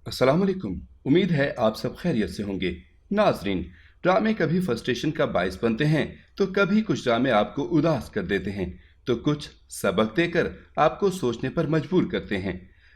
अस्सलाम वालेकुम। उम्मीद है आप सब खैरियत से होंगे। नाजरीन, ड्रामे कभी फ्रस्ट्रेशन का बायस बनते हैं तो कभी कुछ ड्रामे आपको उदास कर देते हैं तो कुछ सबक देकर आपको सोचने पर मजबूर करते हैं।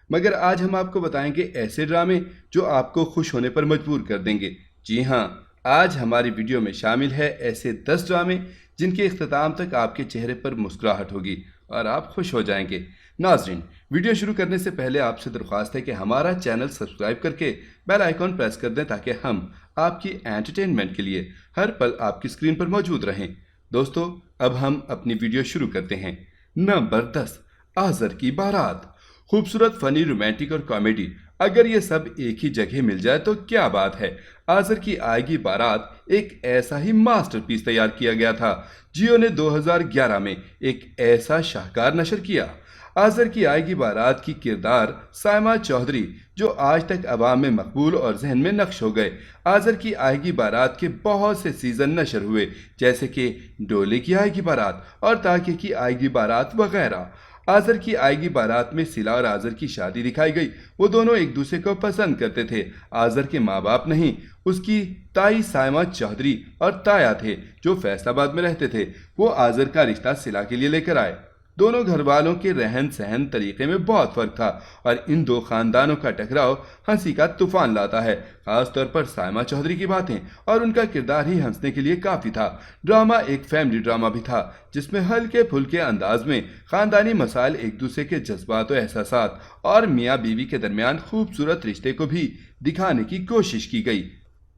मगर आज हम आपको बताएंगे ऐसे ड्रामे जो आपको खुश होने पर मजबूर कर देंगे। जी हाँ, आज हमारी वीडियो में शामिल है ऐसे 10 ड्रामे जिनके इख्तिताम तक आपके चेहरे पर मुस्कुराहट होगी और आप खुश हो जाएंगे। नाजरीन, वीडियो शुरू करने से पहले आपसे दरख्वास्त है कि हमारा चैनल सब्सक्राइब करके बेल आइकॉन प्रेस कर दें ताकि हम आपकी एंटरटेनमेंट के लिए हर पल आपकी स्क्रीन पर मौजूद रहें। दोस्तों, अब हम अपनी वीडियो शुरू करते हैं। नंबर 10, आज़र की बारात। खूबसूरत, फनी, रोमांटिक और कॉमेडी, अगर ये सब एक ही जगह मिल जाए तो क्या बात है। आज़र की आएगी बारात एक ऐसा ही मास्टरपीस तैयार किया गया था। जियो ने 2011 में एक ऐसा शाहकार नशर किया। आज़र की आएगी बारात की किरदार साइमा चौधरी, जो आज तक अवाम में मकबूल और जहन में नक्श हो गए। आज़र की आएगी बारात के बहुत से सीज़न नशर हुए, जैसे कि डोले की आएगी बारात और ताके की आएगी बारात वगैरह। आज़र की आएगी बारात में सिला और आज़र की शादी दिखाई गई। वो दोनों एक दूसरे को पसंद करते थे। आज़र के माँ बाप नहीं, उसकी ताई साइमा चौधरी और ताया थे जो फैसलाबाद में रहते थे। वो आज़र का रिश्ता सिला के लिए लेकर आए। दोनों घर वालों के रहन सहन तरीके में बहुत फर्क था और इन दो खानदानों का टकराव हंसी का तूफान लाता है। खास तौर पर साइमा चौधरी की बातें और उनका किरदार ही हंसने के लिए काफी था। ड्रामा एक फैमिली ड्रामा भी था जिसमें हल्के फुल्के अंदाज में खानदानी मसाइल, एक दूसरे के जज्बात और एहसासात और मियाँ बीवी के दरमियान खूबसूरत रिश्ते को भी दिखाने की कोशिश की गई।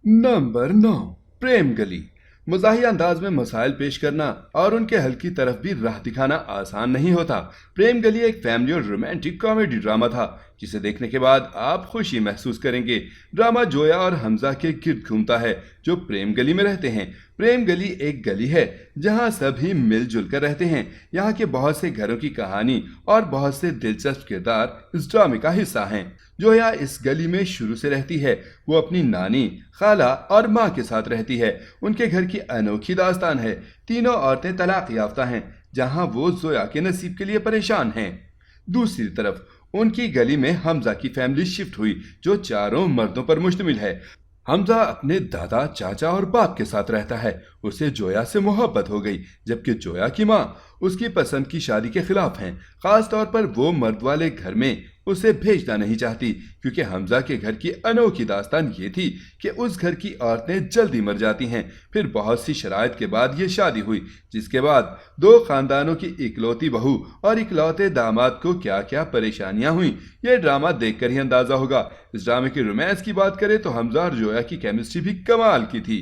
नंबर 9, प्रेम गली। मज़ाहिया अंदाज में मसाइल पेश करना और उनके हल की तरफ भी राह दिखाना आसान नहीं होता। प्रेम गली एक फैमिली और रोमांटिक कॉमेडी ड्रामा था जिसे देखने के बाद आप खुशी महसूस करेंगे। ड्रामा जोया और हमजा के गिर्द घूमता है जो प्रेम गली में रहते हैं। प्रेम गली एक गली है जहां सभी मिलजुल कर रहते हैं। यहाँ के बहुत से घरों की कहानी और बहुत से दिलचस्प किरदार इस ड्रामे का हिस्सा हैं। जोया इस गली में शुरू से रहती है। वो अपनी नानी, खाला और माँ के साथ रहती है। उनके घर की अनोखी दास्तान है। तीनों औरतें तलाक याफ्ता हैं, जहाँ वो जोया के नसीब के लिए परेशान हैं। दूसरी तरफ उनकी गली में हमजा की फैमिली शिफ्ट हुई जो चारों मर्दों पर मुश्तमिल है। हमजा अपने दादा, चाचा और बाप के साथ रहता है। उसे जोया से मोहब्बत हो गई, जबकि जोया की माँ उसकी पसंद की शादी के खिलाफ हैं। खास तौर पर वो मर्द वाले घर में उसे भेजना नहीं चाहती, क्योंकि हमजा के घर की अनोखी दास्तान ये थी कि उस घर की औरतें जल्दी मर जाती हैं। फिर बहुत सी शराइत के बाद ये शादी हुई, जिसके बाद दो खानदानों की इकलौती बहू और इकलौते दामाद को क्या क्या परेशानियां हुई, ये ड्रामा देखकर ही अंदाजा होगा। इस ड्रामे की रोमांस की बात करें तो हमजा और जोया की केमिस्ट्री भी कमाल की थी।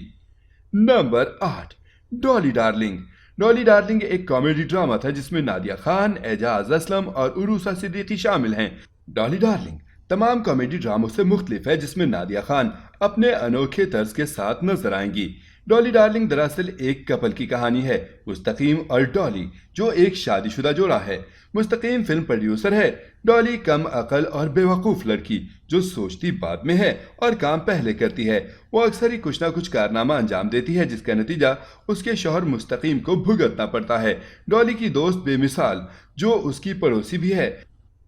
Number 8, Dolly darling. Dolly darling एक कॉमेडी ड्रामा था जिसमें नादिया खान, एजाज असलम और उरूसा सिद्दीकी शामिल हैं। डॉली डार्लिंग तमाम कॉमेडी ड्रामों से मुख्तलिफ है जिसमें नादिया खान अपने अनोखे तर्ज के साथ नजर आएंगी। डॉली डार्लिंग दरअसल एक कपल की कहानी है, मुस्तकीम और डॉली, जो एक शादीशुदा जोड़ा है। मुस्तकीम फिल्म प्रोड्यूसर है। डॉली कम अकल और बेवकूफ़ लड़की जो सोचती बाद में है और काम पहले करती है। वो अक्सर ही कुछ ना कुछ कारनामा अंजाम देती है जिसका नतीजा उसके शौहर मुस्तकीम को भुगतना पड़ता है। डॉली की दोस्त बेमिसाल, जो उसकी पड़ोसी भी है,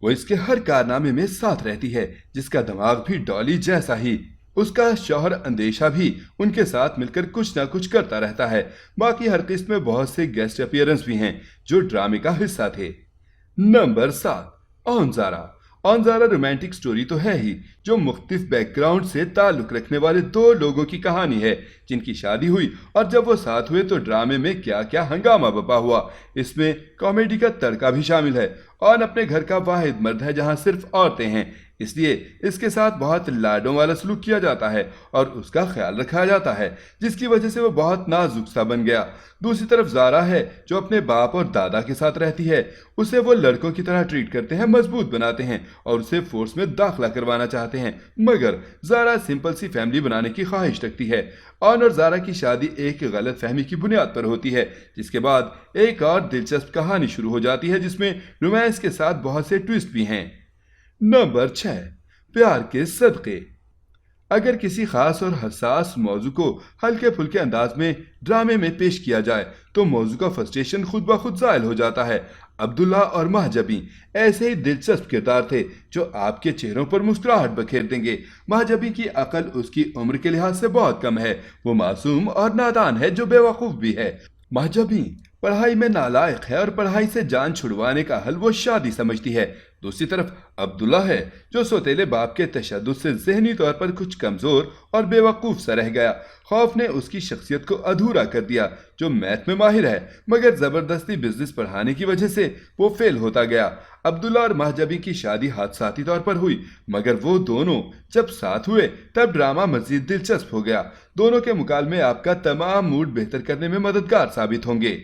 वो इसके हर कारनामे में साथ रहती है, जिसका दिमाग भी डॉली जैसा ही। उसका शौहर अंदेशा भी उनके साथ मिलकर कुछ ना कुछ करता रहता है। बाकी हर किस्त में बहुत से गेस्ट अपीयरेंस भी हैं जो ड्रामे का हिस्सा थे। नंबर 7, ऑनजारा। ऑनजारा रोमांटिक स्टोरी तो है ही, जो मुख्तलिफ बैकग्राउंड से ताल्लुक रखने वाले दो लोगों की कहानी है जिनकी शादी हुई और जब वो साथ हुए तो ड्रामे में क्या क्या हंगामा बपा हुआ। इसमें कॉमेडी का तड़का भी शामिल है। ऑन अपने घर का वाहिद मर्द है जहां सिर्फ औरतें हैं, इसलिए इसके साथ बहुत लाडों वाला सलूक किया जाता है और उसका ख्याल रखा जाता है, जिसकी वजह से वो बहुत नाजुक सा बन गया। दूसरी तरफ ज़ारा है जो अपने बाप और दादा के साथ रहती है। उसे वो लड़कों की तरह ट्रीट करते हैं, मजबूत बनाते हैं और उसे फोर्स में दाखिला करवाना चाहते हैं, मगर ज़ारा सिंपल सी फैमिली बनाने की ख्वाहिश रखती है। ऑन और ज़ारा की शादी एक गलत फहमी की बुनियाद पर होती है, जिसके बाद एक और दिलचस्प कहानी शुरू हो जाती है जिसमें रोमांस के साथ बहुत से ट्विस्ट भी हैं। नंबर 6, प्यार के सदक़े। अगर किसी खास और हसास मौजू को हल्के फुल्के अंदाज में ड्रामे में पेश किया जाए तो मौजू का फ्रस्ट्रेशन खुद ब खुद ज़ायल हो जाता है। عبداللہ اور مہجبی ایسے ہی دلچسپ کردار تھے جو آپ کے چہروں پر مسکراہٹ بکھیر دیں گے۔ مہجبی کی عقل اس کی عمر کے لحاظ سے بہت کم ہے، وہ معصوم اور نادان ہے جو بے وقوف بھی ہے۔ مہجبی پڑھائی میں نالائق ہے اور پڑھائی سے جان چھڑوانے کا حل وہ شادی سمجھتی ہے۔ دوسری طرف عبداللہ ہے جو سوتیلے باپ کے تشدد سے ذہنی طور پر کچھ کمزور اور بے وقوف سا رہ گیا۔ خوف نے اس کی شخصیت کو ادھورا کر دیا۔ جو میتھ میں ماہر ہے مگر زبردستی بزنس پڑھانے کی وجہ سے وہ فیل ہوتا گیا۔ عبداللہ اور مہجبی کی شادی حادثاتی طور پر ہوئی، مگر وہ دونوں جب ساتھ ہوئے تب ڈرامہ مزید دلچسپ ہو گیا۔ دونوں کے مکالمے آپ کا تمام موڈ بہتر کرنے میں مددگار ثابت ہوں گے۔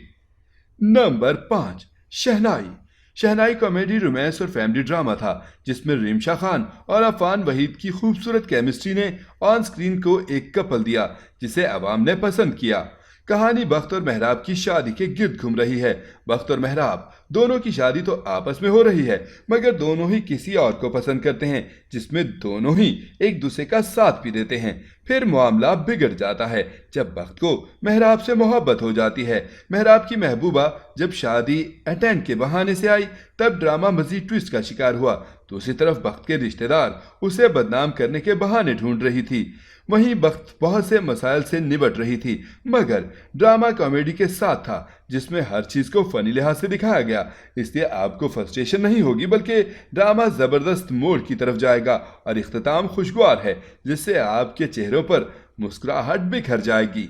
نمبر 5، شہنائی۔ شہنائی کامیڈی، رومانس اور فیملی ڈرامہ تھا جس میں ریمشا خان اور عفان وحید کی خوبصورت کیمسٹری نے آن سکرین کو ایک کپل دیا جسے عوام نے پسند کیا۔ کہانی بخت اور محراب کی شادی کے گرد گھوم رہی ہے۔ بخت اور محراب دونوں کی شادی تو آپس میں ہو رہی ہے مگر دونوں ہی کسی اور کو پسند کرتے ہیں جس میں دونوں ہی ایک دوسرے کا ساتھ بھی دیتے ہیں۔ پھر معاملہ بگڑ جاتا ہے جب بخت کو محراب سے محبت ہو جاتی ہے۔ محراب کی محبوبہ جب شادی اٹینڈ کے بہانے سے آئی تب ڈرامہ مزید ٹویسٹ کا شکار ہوا۔ دوسری طرف بخت کے رشتہ دار اسے بدنام کرنے کے بہانے ڈھونڈ رہی تھی، وہیں بخت بہت سے مسائل سے نبٹ رہی تھی، مگر ڈرامہ کامیڈی کے ساتھ تھا جس میں ہر چیز کو فنی لحاظ سے دکھایا گیا، اس لیے آپ کو فرسٹریشن نہیں ہوگی بلکہ ڈرامہ زبردست موڈ کی طرف جائے گا اور اختتام خوشگوار ہے جس سے آپ کے چہروں پر مسکراہٹ بکھر جائے گی۔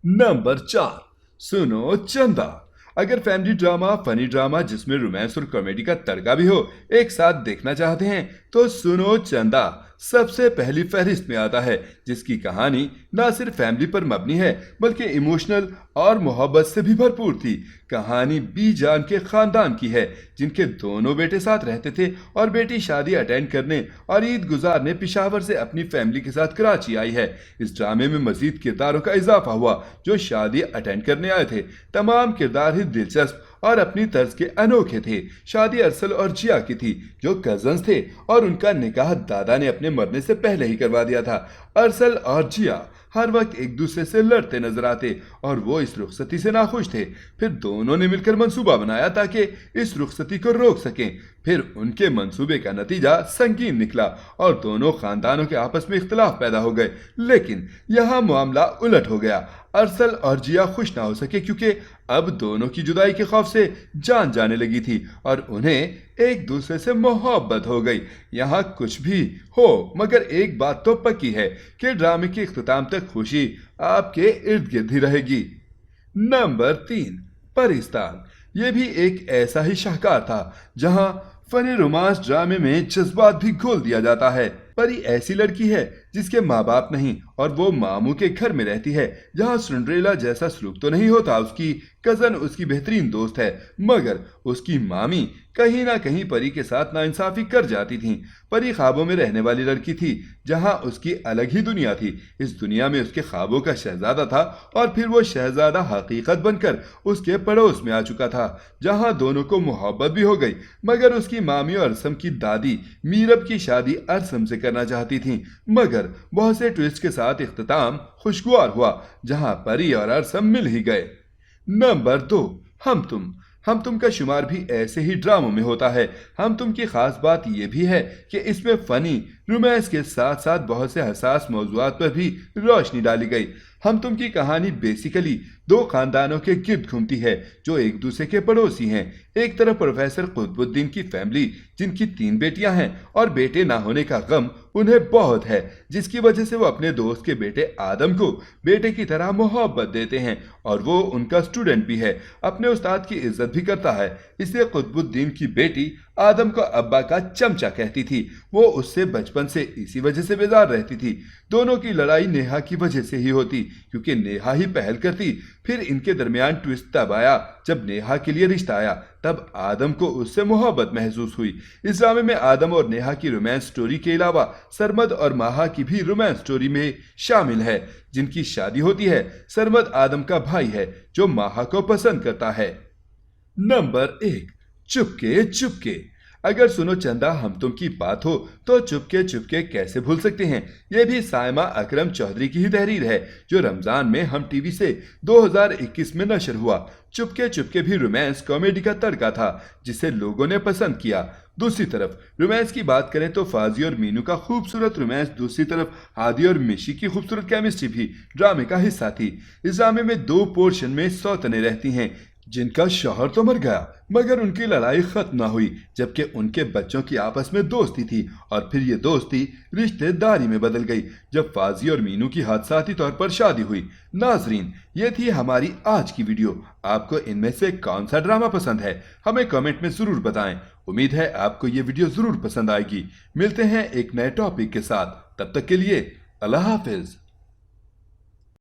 نمبر 4، سنو چندا۔ اگر فیملی ڈرامہ، فنی ڈرامہ جس میں رومانس اور کامیڈی کا تڑکا بھی ہو ایک ساتھ دیکھنا چاہتے ہیں تو سنو چندا سب سے پہلی فہرست میں آتا ہے، جس کی کہانی نہ صرف فیملی پر مبنی ہے بلکہ ایموشنل اور محبت سے بھی بھرپور تھی۔ کہانی بی جان کے خاندان کی ہے جن کے دونوں بیٹے ساتھ رہتے تھے اور بیٹی شادی اٹینڈ کرنے اور عید گزارنے پشاور سے اپنی فیملی کے ساتھ کراچی آئی ہے۔ اس ڈرامے میں مزید کرداروں کا اضافہ ہوا جو شادی اٹینڈ کرنے آئے تھے۔ تمام کردار ہی دلچسپ اور اپنی طرز کے انوکھے تھے۔ شادی ارسل اور جیا کی تھی جو کزنز تھے اور ان کا نکاح دادا نے اپنے مرنے سے پہلے ہی کروا دیا تھا۔ ارسل اور جیا ہر وقت ایک دوسرے سے لڑتے نظر آتے اور وہ اس رخصتی سے ناخوش تھے۔ پھر دونوں نے مل کر منصوبہ بنایا تاکہ اس رخصتی کو روک سکیں۔ پھر ان کے منصوبے کا نتیجہ سنگین نکلا اور دونوں خاندانوں کے آپس میں اختلاف پیدا ہو گئے، لیکن یہاں معاملہ الٹ ہو گیا۔ ارسل اور جیا خوش نہ ہو سکے کیونکہ اب دونوں کی جدائی کے خوف سے جان جانے لگی تھی اور انہیں ایک دوسرے سے محبت ہو گئی۔ یہاں کچھ بھی ہو مگر ایک بات تو پکی ہے کہ ڈرامے کے اختتام تک خوشی آپ کے ارد گرد ہی رہے گی۔ نمبر 3، پرستان۔ یہ بھی ایک ایسا ہی شاہکار تھا جہاں فنی رومانس ڈرامے میں جذبات بھی گھول دیا جاتا ہے۔ پری ایسی لڑکی ہے جس کے ماں باپ نہیں اور وہ ماموں کے گھر میں رہتی ہے جہاں سنڈریلا جیسا سلوک تو نہیں ہوتا، اس کی کزن اس کی بہترین دوست ہے، مگر اس کی مامی کہیں نہ کہیں پری کے ساتھ ناانصافی کر جاتی تھیں۔ پری خوابوں میں رہنے والی لڑکی تھی جہاں اس کی الگ ہی دنیا تھی۔ اس دنیا میں اس کے خوابوں کا شہزادہ تھا اور پھر وہ شہزادہ حقیقت بن کر اس کے پڑوس میں آ چکا تھا جہاں دونوں کو محبت بھی ہو گئی، مگر اس کی مامی اور ارسم کی دادی میرب کی شادی ارسم سے کرنا چاہتی تھیں، مگر بہت سے ٹویسٹ کے ساتھ اختتام خوشگوار ہوا جہاں پری اور ارسم مل ہی گئے۔ نمبر 2، ہم تم کا شمار بھی ایسے ہی ڈراموں میں ہوتا ہے۔ ہم تم کی خاص بات یہ بھی ہے کہ اس میں فنی رومانس کے ساتھ ساتھ بہت سے حساس موضوعات پر بھی روشنی ڈالی گئی۔ ہم تم کی کہانی بیسیکلی دو خاندانوں کے گرد گھومتی ہے جو ایک دوسرے کے پڑوسی ہیں۔ ایک طرف پروفیسر قطب الدین کی فیملی جن کی 3 بیٹیاں ہیں اور بیٹے نہ ہونے کا غم انہیں بہت ہے، جس کی وجہ سے وہ اپنے دوست کے بیٹے آدم کو بیٹے کی طرح محبت دیتے ہیں اور وہ ان کا اسٹوڈنٹ بھی ہے، اپنے استاد کی عزت بھی کرتا ہے، اس لیے قطب الدین کی بیٹی آدم کو ابا کا چمچہ کہتی تھی۔ وہ اس سے بچپن سے اسی وجہ سے بیزار رہتی تھی۔ دونوں کی لڑائی نیہا کی وجہ سے ہی ہوتی کیونکہ نیہا ہی پہل کرتی۔ پھر ان کے درمیان ٹویسٹ تب آیا جب نیہا کے لیے رشتہ آیا، تب آدم کو اس سے محبت محسوس ہوئی۔ اس ڈرامے میں آدم اور نیہا کی رومانس سٹوری کے علاوہ سرمد اور ماہا کی بھی رومانس سٹوری میں شامل ہے جن کی شادی ہوتی ہے۔ سرمد آدم کا بھائی ہے جو ماہا کو پسند کرتا ہے۔ نمبر 1، چپکے چپکے۔ अगर सुनो चंदा हम तुम की बात हो तो चुपके चुपके कैसे भूल सकते हैं। ये भी साइमा अकरम चौधरी की ही तहरीर है जो रमजान में हम टीवी से 2021 में नशर हुआ। चुपके चुपके भी रोमांस कॉमेडी का तड़का था जिसे लोगों ने पसंद किया। दूसरी तरफ रोमांस की बात करें तो फाजी और मीनू का खूबसूरत रोमांस, दूसरी तरफ हादी और मिशी की खूबसूरत केमिस्ट्री भी ड्रामे का हिस्सा थी। इस ड्रामे में 2 पोर्शन में सौतने रहती हैं जिनका शौहर तो मर गया मगर उनकी लड़ाई खत्म न हुई, जबकि उनके बच्चों की आपस में दोस्ती थी और फिर ये दोस्ती रिश्तेदारी में बदल गई जब फाजी और मीनू की हादसाती तौर पर शादी हुई। नाजरीन, ये थी हमारी आज की वीडियो। आपको इनमें से कौन सा ड्रामा पसंद है हमें कमेंट में जरूर बताएं। उम्मीद है आपको ये वीडियो जरूर पसंद आएगी। मिलते हैं एक नए टॉपिक के साथ, तब तक के लिए अल्लाह हाफिज।